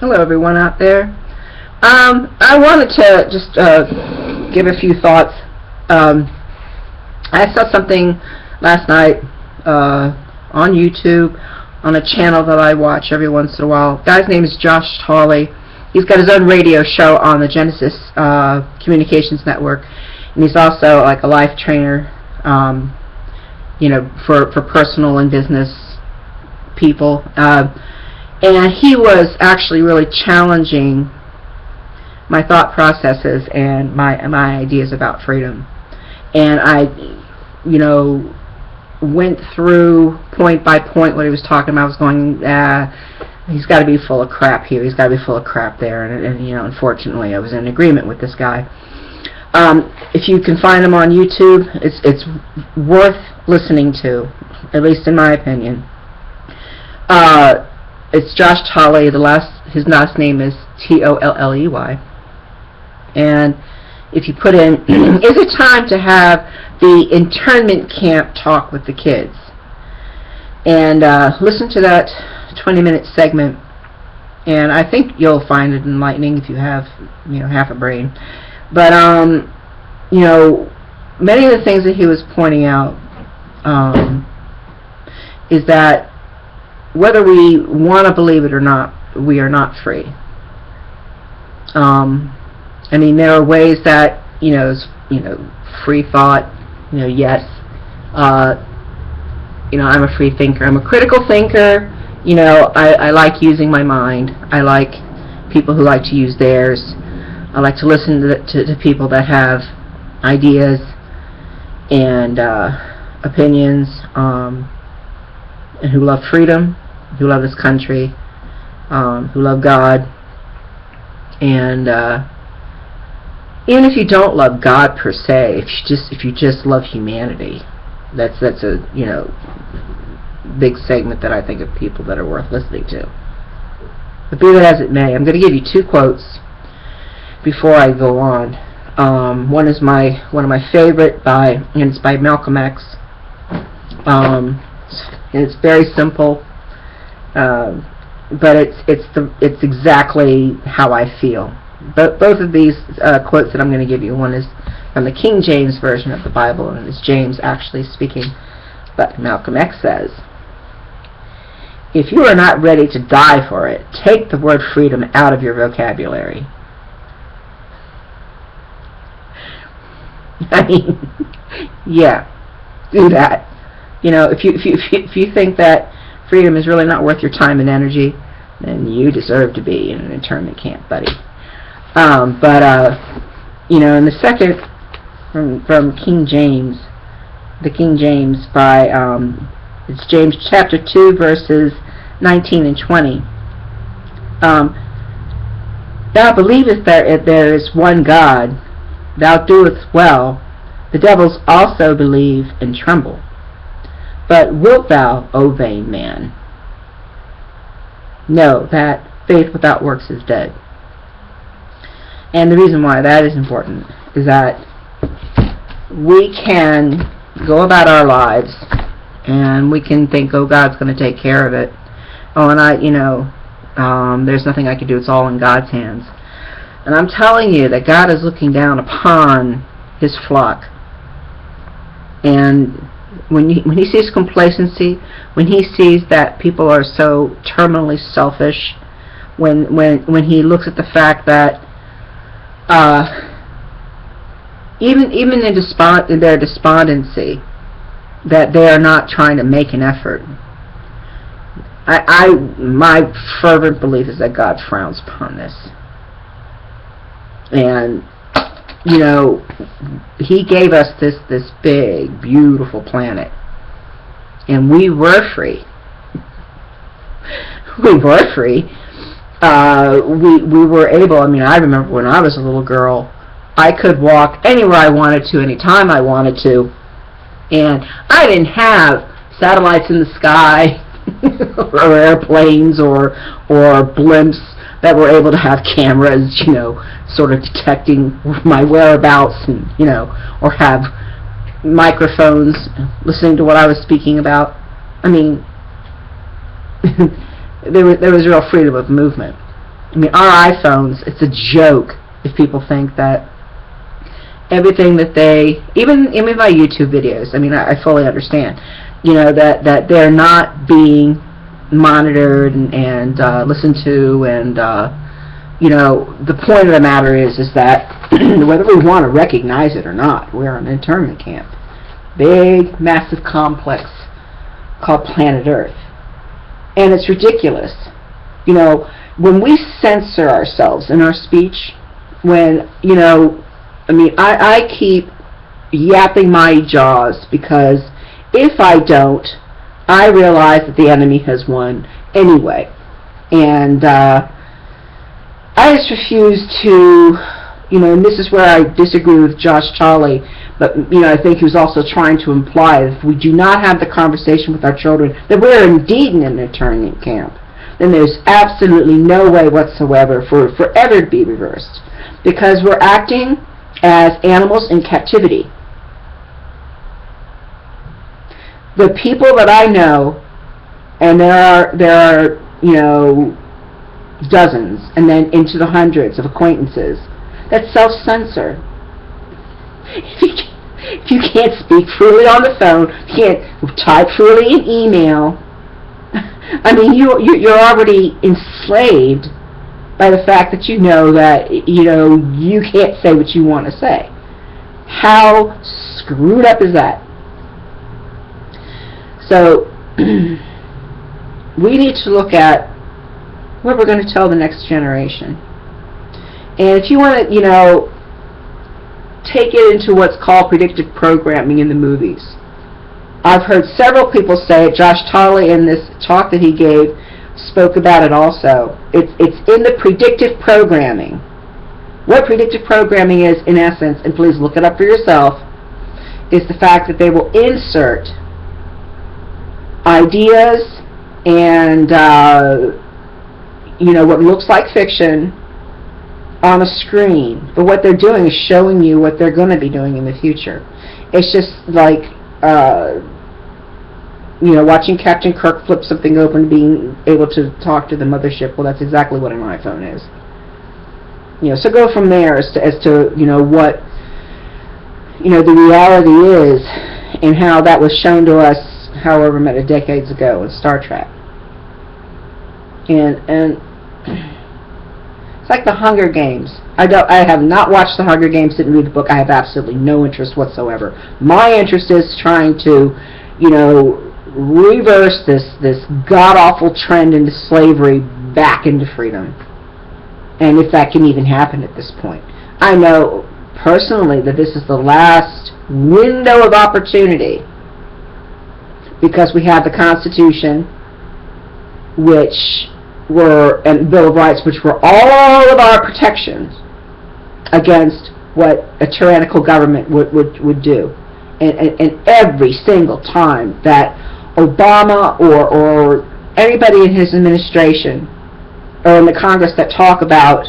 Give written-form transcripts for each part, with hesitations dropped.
Hello, everyone out there. I wanted to just give a few thoughts. I saw something last night on YouTube on a channel that I watch every once in a while. The guy's name is Josh Hawley. He's got his own radio show on the Genesis Communications Network, and he's also like a life trainer, for personal and business people. And he was actually really challenging my thought processes and my ideas about freedom. And I, went through point by point what he was talking about. I was going, he's got to be full of crap here. He's got to be full of crap there. And unfortunately, I was in agreement with this guy. If you can find him on YouTube, it's worth listening to, at least in my opinion. It's Josh Tolley. His last name is Tolley. And if you put in, is it time to have the internment camp talk with the kids? And listen to that 20-minute segment, and I think you'll find it enlightening if you have, half a brain. But many of the things that he was pointing out is that whether we want to believe it or not, we are not free. There are ways that, free thought, yes. I'm a free thinker. I'm a critical thinker. I like using my mind. I like people who like to use theirs. I like to listen to people that have ideas and opinions, and who love freedom, who love this country, who love God. And even if you don't love God per se, if you just love humanity, that's a big segment that I think of people that are worth listening to. But be that as it may, I'm going to give you two quotes before I go on. One is one of my favorite, and it's by Malcolm X. And it's very simple, but it's exactly how I feel. But both of these quotes that I'm going to give you, one is from the King James Version of the Bible, and it's James actually speaking. But Malcolm X says, "If you are not ready to die for it, take the word freedom out of your vocabulary." I mean, yeah, do that. If you think that freedom is really not worth your time and energy, then you deserve to be in an internment camp, buddy. In the second from King James, the King James by it's James chapter 2 verses 19 and 20. Thou believest that there is one God, thou doest well. The devils also believe and tremble. But wilt thou, O vain man, know that faith without works is dead? And the reason why that is important is that we can go about our lives and we can think, oh, God's going to take care of it. Oh, and there's nothing I can do. It's all in God's hands. And I'm telling you that God is looking down upon His flock. And when He sees complacency, when He sees that people are so terminally selfish, when He looks at the fact that even in their despondency, that they are not trying to make an effort. My fervent belief is that God frowns upon this. And He gave us this big, beautiful planet, and we were free. We were free. We were able. I remember when I was a little girl, I could walk anywhere I wanted to, anytime I wanted to, and I didn't have satellites in the sky or airplanes or blimps that were able to have cameras, sort of detecting my whereabouts, and or have microphones listening to what I was speaking about. There was real freedom of movement. I mean, our iPhones, it's a joke if people think that everything that they, even my YouTube videos, I mean, I fully understand, you know, that they're not being monitored and listened to, and you know, the point of the matter is that whether we want to recognize it or not, we're in an internment camp. Big, massive complex called Planet Earth. And it's ridiculous. You know, when we censor ourselves in our speech, when, you know, I mean, I keep yapping my jaws because if I don't, I realize that the enemy has won anyway. And I just refuse to, you know, and this is where I disagree with Josh Charlie, but, you know, I think he was also trying to imply that if we do not have the conversation with our children that we're indeed in an internment camp, then there's absolutely no way whatsoever for it forever to be reversed, because we're acting as animals in captivity. The people that I know, and there are, you know, dozens, and then into the hundreds of acquaintances that self-censor. If you can't speak freely on the phone, you can't type freely in email, I mean, you're already enslaved by the fact that you know that, you know, you can't say what you want to say. How screwed up is that? So we need to look at what we're going to tell the next generation. And if you want to, you know, take it into what's called predictive programming in the movies. I've heard several people say it. Josh Tolley, in this talk that he gave, spoke about it also. It's in the predictive programming. What predictive programming is, in essence, and please look it up for yourself, is the fact that they will insert ideas and you know, what looks like fiction on a screen, but what they're doing is showing you what they're going to be doing in the future. It's just like you know, watching Captain Kirk flip something open, being able to talk to the mothership. Well, that's exactly what an iPhone is. You know, so go from there as to you know, what, you know, the reality is, and how that was shown to us however many decades ago in Star Trek. And it's like the Hunger Games. I have not watched the Hunger Games, didn't read the book. I have absolutely no interest whatsoever. My interest is trying to, you know, reverse this god-awful trend into slavery back into freedom. And if that can even happen at this point. I know personally that this is the last window of opportunity, because we have the Constitution, which were, and Bill of Rights, which were all of our protections against what a tyrannical government would do. And every single time that Obama or anybody in his administration or in the Congress that talk about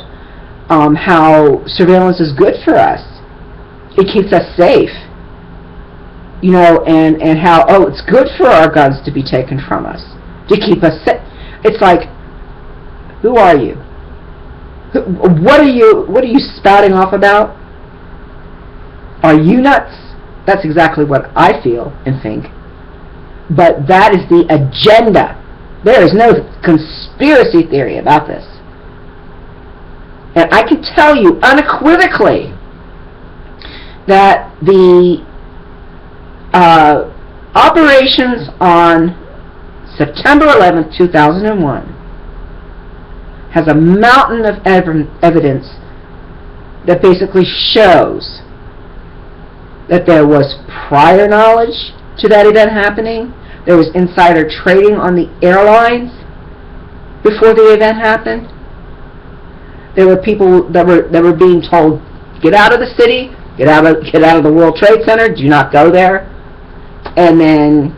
how surveillance is good for us, it keeps us safe, you know, and how, oh, it's good for our guns to be taken from us, to keep us safe. It's like, who are you? What are you spouting off about? Are you nuts? That's exactly what I feel and think. But that is the agenda. There is no conspiracy theory about this. And I can tell you unequivocally that the operations on September 11th, 2001 has a mountain of evidence that basically shows that there was prior knowledge to that event happening. There was insider trading on the airlines before the event happened. There were people that were being told, get out of the city, get out of the World Trade Center, do not go there. And then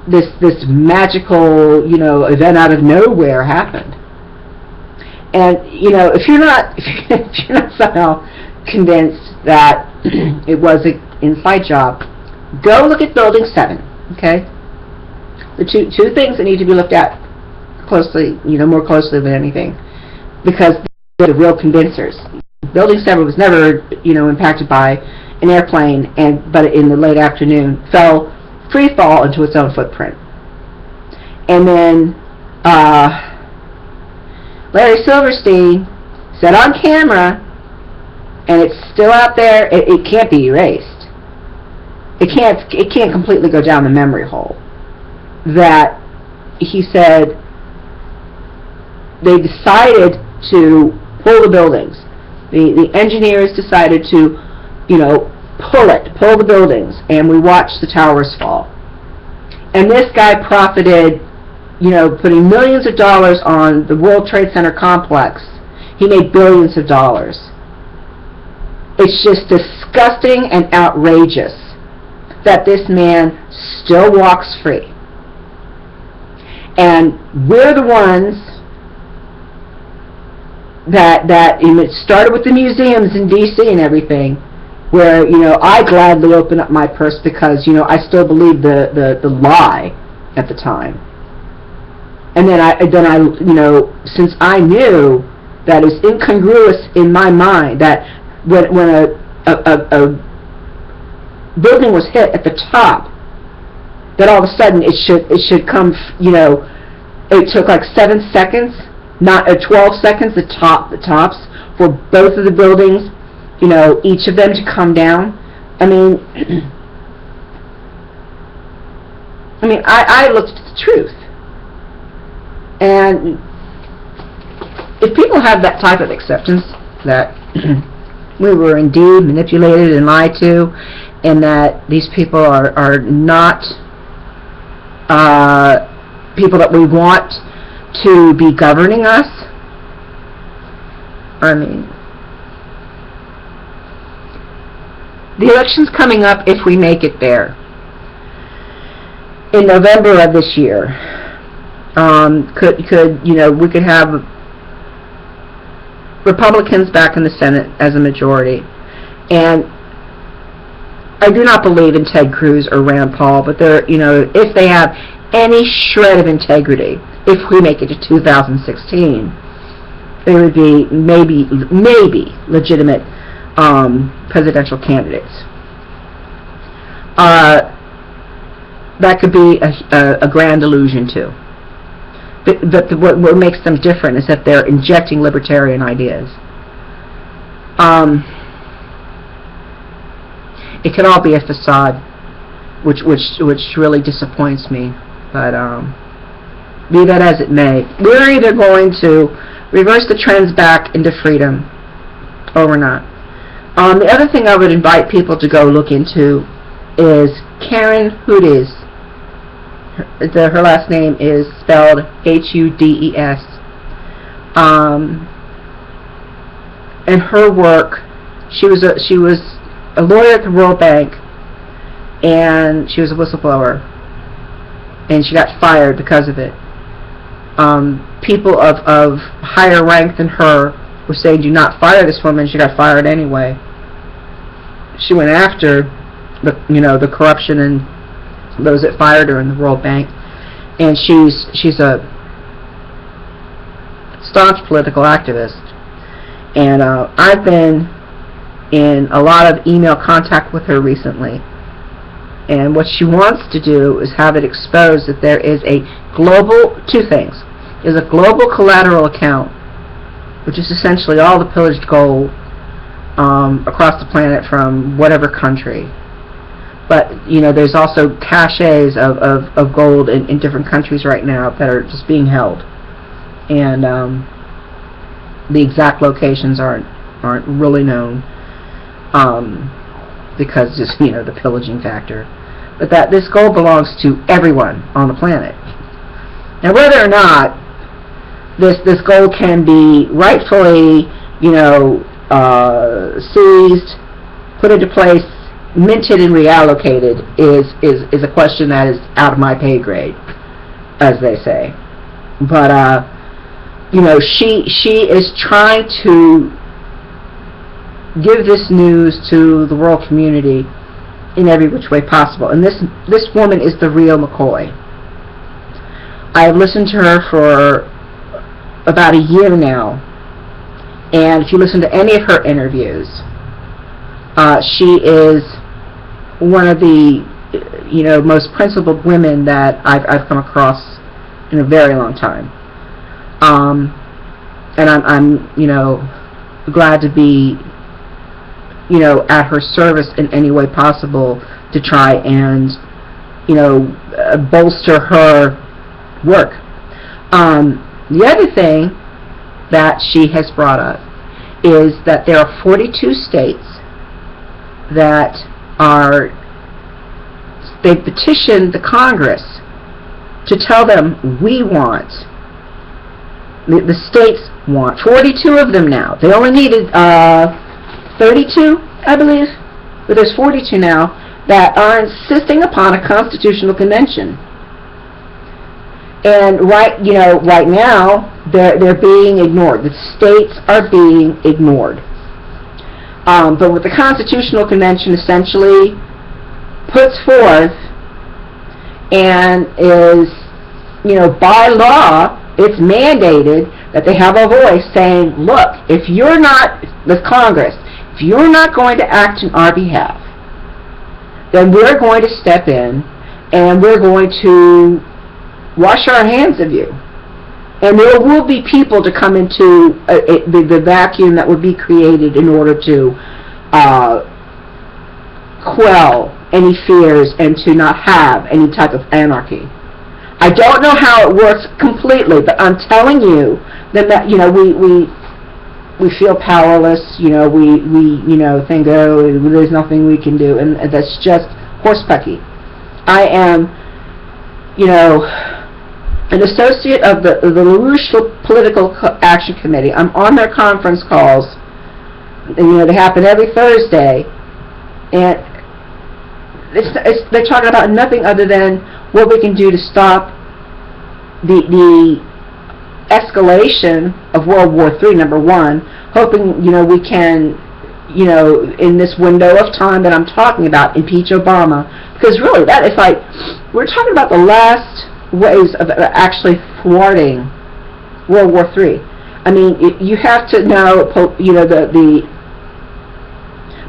this magical, you know, event out of nowhere happened. And, you know, if you're not somehow convinced that it was an inside job, go look at Building 7, okay? The two things that need to be looked at closely, you know, more closely than anything, because the real condensers. Building 7 was never, impacted by an airplane, but in the late afternoon fell free fall into its own footprint. And then Larry Silverstein said on camera, and it's still out there, it can't be erased. It can't completely go down the memory hole. That he said they decided to pull the buildings. The engineers decided to, pull the buildings, and we watched the towers fall. And this guy profited, putting millions of dollars on the World Trade Center complex. He made billions of dollars. It's just disgusting and outrageous that this man still walks free. And we're the ones that it started with the museums in D.C. and everything, where, I gladly open up my purse because, I still believed the lie at the time. And then I since I knew that it was incongruous in my mind that when a building was hit at the top, that all of a sudden it should come, it took like 7 seconds, not 12 seconds, the tops for both of the buildings, each of them to come down. I looked at the truth. And if people have that type of acceptance that we were indeed manipulated and lied to, and that these people are not people that we want to be governing us, the election's coming up if we make it there in November of this year. We could have Republicans back in the Senate as a majority, and I do not believe in Ted Cruz or Rand Paul, but they're, if they have any shred of integrity, if we make it to 2016, they would be maybe legitimate presidential candidates. That could be a grand illusion too. But what makes them different is that they're injecting libertarian ideas. It could all be a facade, which really disappoints me. But be that as it may, we're either going to reverse the trends back into freedom, or we're not. The other thing I would invite people to go look into is Karen Hudes. Her last name is spelled Hudes. And her work, she was a lawyer at the World Bank, and she was a whistleblower, and she got fired because of it. People of higher rank than her were saying, "Do not fire this woman." She got fired anyway. She went after the corruption and those that fired her in the World Bank, and she's a staunch political activist. And I've been in a lot of email contact with her recently, and what she wants to do is have it exposed that there is a global, two things. There's a global collateral account, which is essentially all the pillaged gold across the planet from whatever country. But, there's also caches of gold in different countries right now that are just being held. And the exact locations aren't really known because just, the pillaging factor. But that this gold belongs to everyone on the planet. Now, whether or not this gold can be rightfully, seized, put into place, minted and reallocated is a question that is out of my pay grade, as they say. But she is trying to give this news to the world community in every which way possible. And this woman is the real McCoy. I have listened to her for about a year now, And if you listen to any of her interviews, she is one of the most principled women that I've come across in a very long time. And I'm glad to be at her service in any way possible to try and bolster her work. The other thing that she has brought up is that there are 42 states that they've petitioned the Congress to tell them the states want 42 of them now. They only needed 32, I believe, but there's 42 now that are insisting upon a constitutional convention. And right now they're being ignored. The states are being ignored. But what the Constitutional Convention essentially puts forth and is, by law, it's mandated that they have a voice saying, look, if you're not, the Congress, if you're not going to act on our behalf, then we're going to step in and we're going to wash our hands of you. And there will be people to come into the vacuum that would be created in order to quell any fears and to not have any type of anarchy. I don't know how it works completely, but I'm telling you that we feel powerless. We think, oh, there's nothing we can do, and that's just horsepucky. I am, an associate of the LaRouche Political Action Committee. I'm on their conference calls. They happen every Thursday, and they're talking about nothing other than what we can do to stop the escalation of World War III, number one, hoping, we can, in this window of time that I'm talking about, impeach Obama. Because really, we're talking about the last ways of actually thwarting World War III. I mean, you have to know, the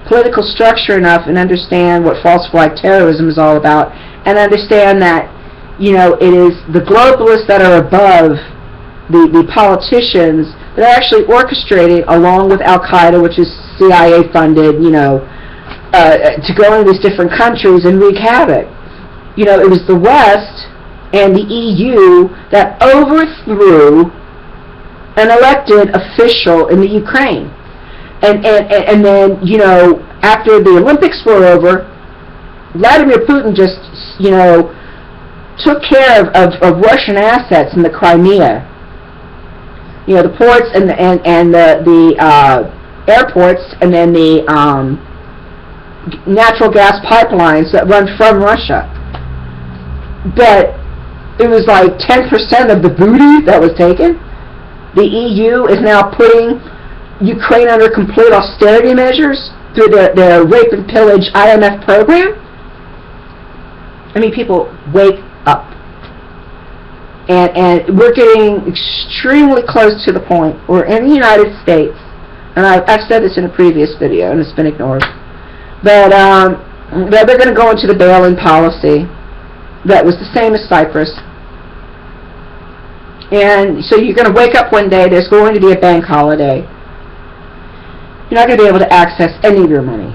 political structure enough and understand what false flag terrorism is all about, and understand that, it is the globalists that are above the politicians that are actually orchestrating, along with Al-Qaeda, which is CIA funded, to go into these different countries and wreak havoc. It was the West and the EU that overthrew an elected official in the Ukraine. And then, after the Olympics were over, Vladimir Putin just, took care of Russian assets in the Crimea. The ports and the airports, and then the natural gas pipelines that run from Russia. But it was like 10% of the booty that was taken. The EU is now putting Ukraine under complete austerity measures through their rape and pillage IMF program. I mean, people, wake up. And we're getting extremely close to the point where in the United States, and I've said this in a previous video and it's been ignored, that they're going to go into the bail-in policy that was the same as Cyprus. And so you're going to wake up one day, there's going to be a bank holiday. You're not going to be able to access any of your money.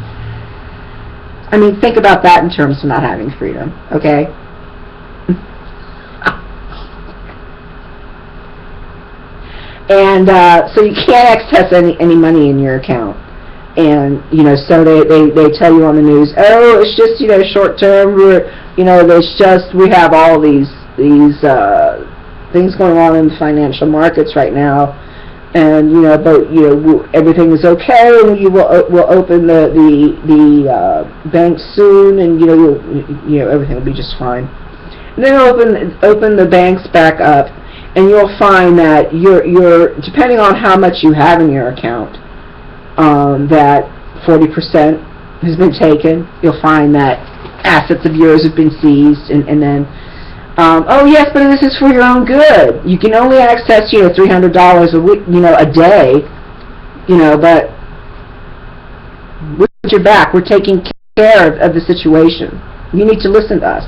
I mean, think about that in terms of not having freedom, okay? And so you can't access any money in your account. And, so they tell you on the news, oh, it's just, short term, we have all these things going on in the financial markets right now, and but everything is okay, and we'll open the bank soon, and everything will be just fine. And then open the banks back up, and you'll find that you're depending on how much you have in your account, that 40% has been taken. You'll find that assets of yours have been seized, and then oh yes, but this is for your own good. You can only access $300 a week, a day. But with your back, we're taking care of the situation. You need to listen to us.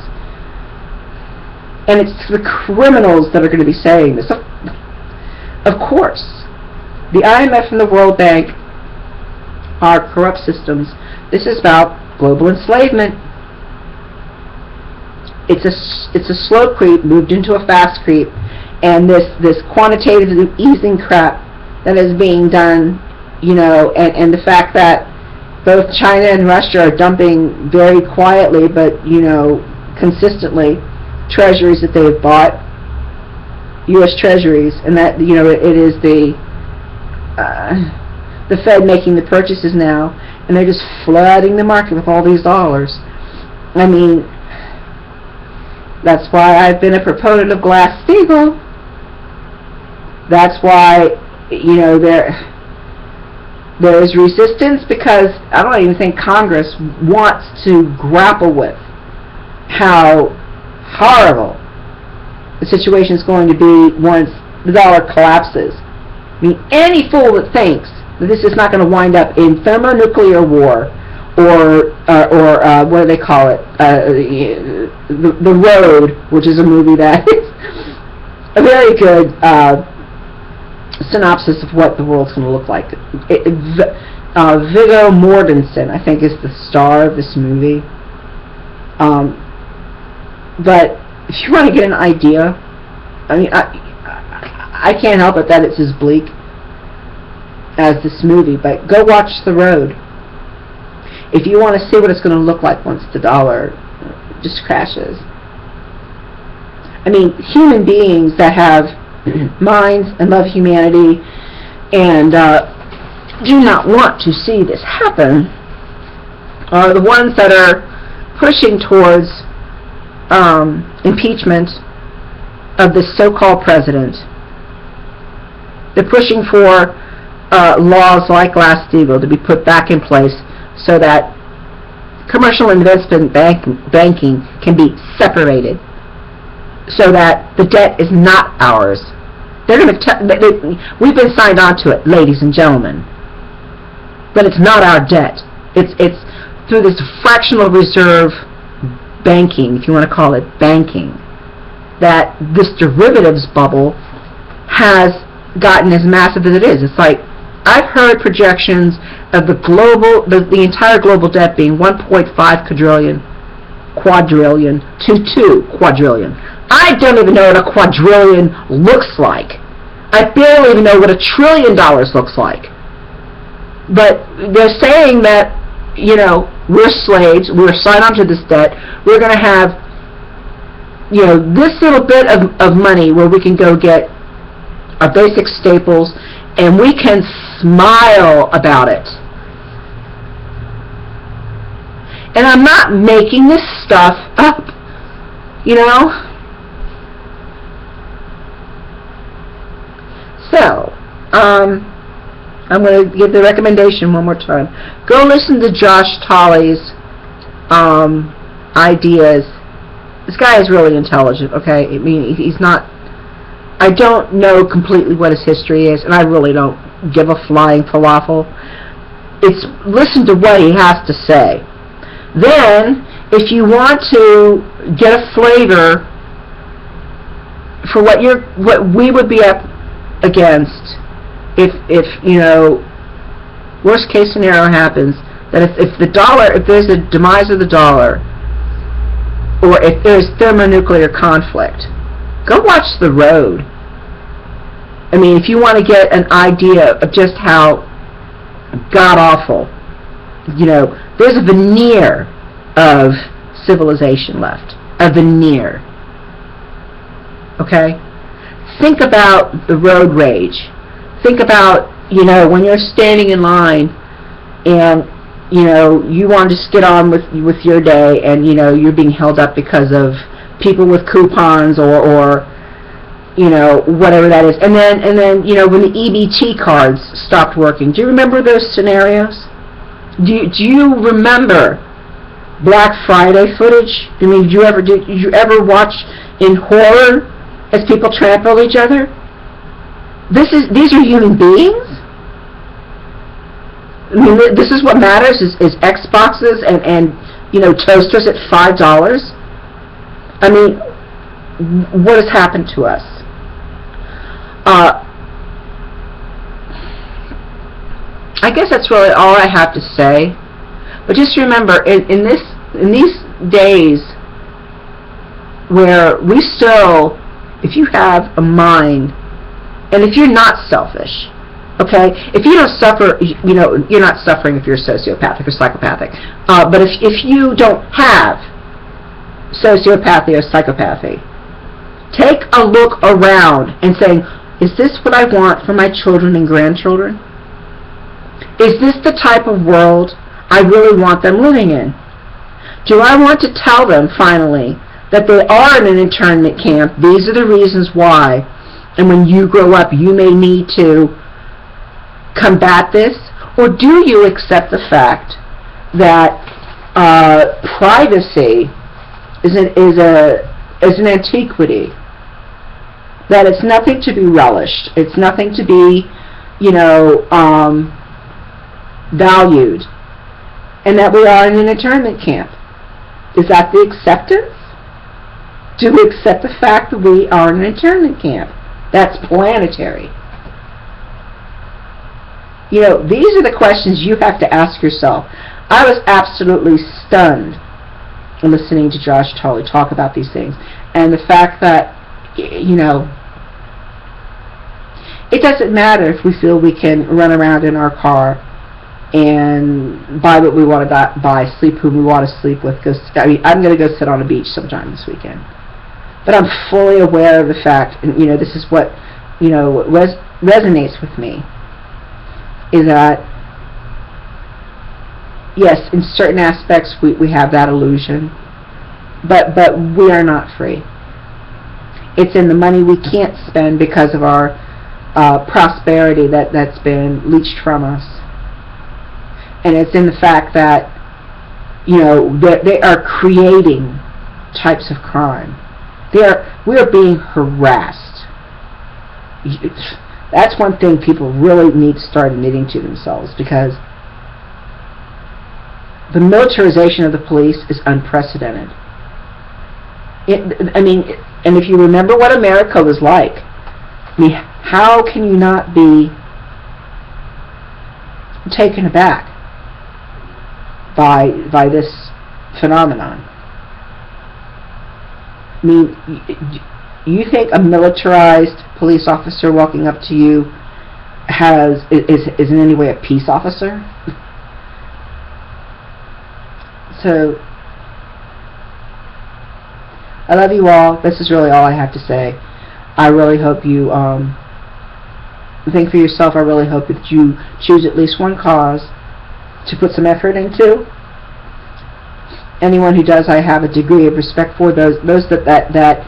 And it's the criminals that are going to be saying this. Of course, the IMF and the World Bank are corrupt systems. This is about global enslavement. It's a slow creep moved into a fast creep, and this quantitative easing crap that is being done, and the fact that both China and Russia are dumping very quietly but consistently treasuries that they've bought, U.S. treasuries, and that it is the Fed making the purchases now, and they're just flooding the market with all these dollars. I mean, that's why I've been a proponent of Glass-Steagall. That's why there is resistance, because I don't even think Congress wants to grapple with how horrible the situation is going to be once the dollar collapses. I mean, any fool that thinks that this is not going to wind up in thermonuclear war, or what do they call it? The Road, which is a movie that is a very good synopsis of what the world's going to look like. Viggo Mortensen, I think, is the star of this movie. But if you want to get an idea, I mean, I can't help it that it's as bleak as this movie, but go watch The Road. If you want to see what it's going to look like once the dollar just crashes. I mean, human beings that have minds and love humanity and do not want to see this happen are the ones that are pushing towards impeachment of this so-called president. They're pushing for laws like Glass-Steagall to be put back in place so that commercial investment banking can be separated, so that the debt is not ours. They're going to we've been signed on to it, ladies and gentlemen, but it's not our debt. It's through this fractional reserve banking, if you want to call it banking, that this derivatives bubble has gotten as massive as it is. It's like, I've heard projections of the entire global debt being 1.5 quadrillion to 2 quadrillion. I don't even know what a quadrillion looks like. I barely even know what $1 trillion looks like. But they're saying that, we're slaves, we're signed on to this debt, we're going to have, this little bit of money where we can go get our basic staples, and we can smile about it. And I'm not making this stuff up, So, I'm going to give the recommendation one more time. Go listen to Josh Tolley's ideas. This guy is really intelligent, okay? I mean, he's not... I don't know completely what his history is, and I really don't give a flying falafel. It's listen to what he has to say. Then, if you want to get a flavor for what we would be up against, if worst case scenario happens, that if there's a demise of the dollar, or if there's thermonuclear conflict, go watch The Road. I mean, if you want to get an idea of just how god-awful, there's a veneer of civilization left. A veneer. Okay? Think about the road rage. Think about, when you're standing in line and, you want to just get on with your day, and, you're being held up because of people with coupons or whatever that is. And then when the EBT cards stopped working, do you remember those scenarios? Do you remember Black Friday footage? I mean, did you ever watch in horror as people trample each other? These are human beings. I mean, this is what matters, is Xboxes and toasters at $5. I mean, what has happened to us? I guess that's really all I have to say. But just remember, in these days where we still, if you have a mind, and if you're not selfish, okay, if you don't suffer, you're not suffering if you're sociopathic or psychopathic. But if you don't have sociopathy or psychopathy, take a look around and say, is this what I want for my children and grandchildren? Is this the type of world I really want them living in? Do I want to tell them, finally, that they are in an internment camp, these are the reasons why, and when you grow up you may need to combat this? Or do you accept the fact that privacy is an antiquity, that it's nothing to be relished, it's nothing to be valued, and that we are in an internment camp? Is that the acceptance? Do we accept the fact that we are in an internment camp? That's planetary. These are the questions you have to ask yourself. I was absolutely stunned listening to Josh Tully talk about these things, and the fact that it doesn't matter if we feel we can run around in our car and buy what we want to buy, sleep who we want to sleep with. I'm going to go sit on a beach sometime this weekend. But I'm fully aware of the fact, and this is what resonates with me, is that yes, in certain aspects we have that illusion, but we are not free. It's in the money we can't spend because of our prosperity that's been leached from us. And it's in the fact that, they are creating types of crime. We are being harassed. That's one thing people really need to start admitting to themselves, because the militarization of the police is unprecedented. And if you remember what America was like, how can you not be taken aback by this phenomenon? You think a militarized police officer walking up to you is in any way a peace officer? So, I love you all. This is really all I have to say. I really hope you think for yourself. I really hope that you choose at least one cause to put some effort into. Anyone who does, I have a degree of respect for. Those that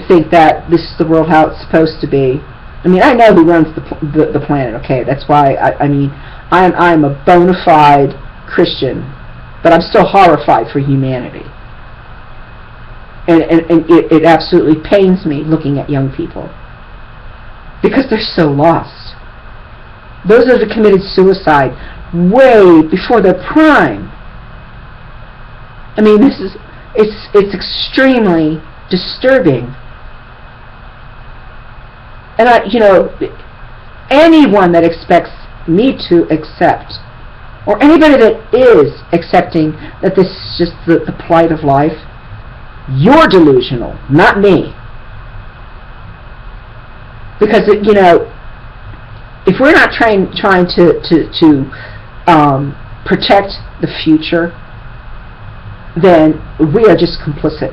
think that this is the world how it's supposed to be. I know who runs the planet. Okay, that's why I'm a bona fide Christian, but I'm still horrified for humanity. And it absolutely pains me looking at young people, because they're so lost. Those that have committed suicide way before their prime. It's extremely disturbing. And anyone that expects me to accept, or anybody that is accepting that this is just the plight of life, you're delusional, not me. Because if we're not trying to protect the future, then we are just complicit.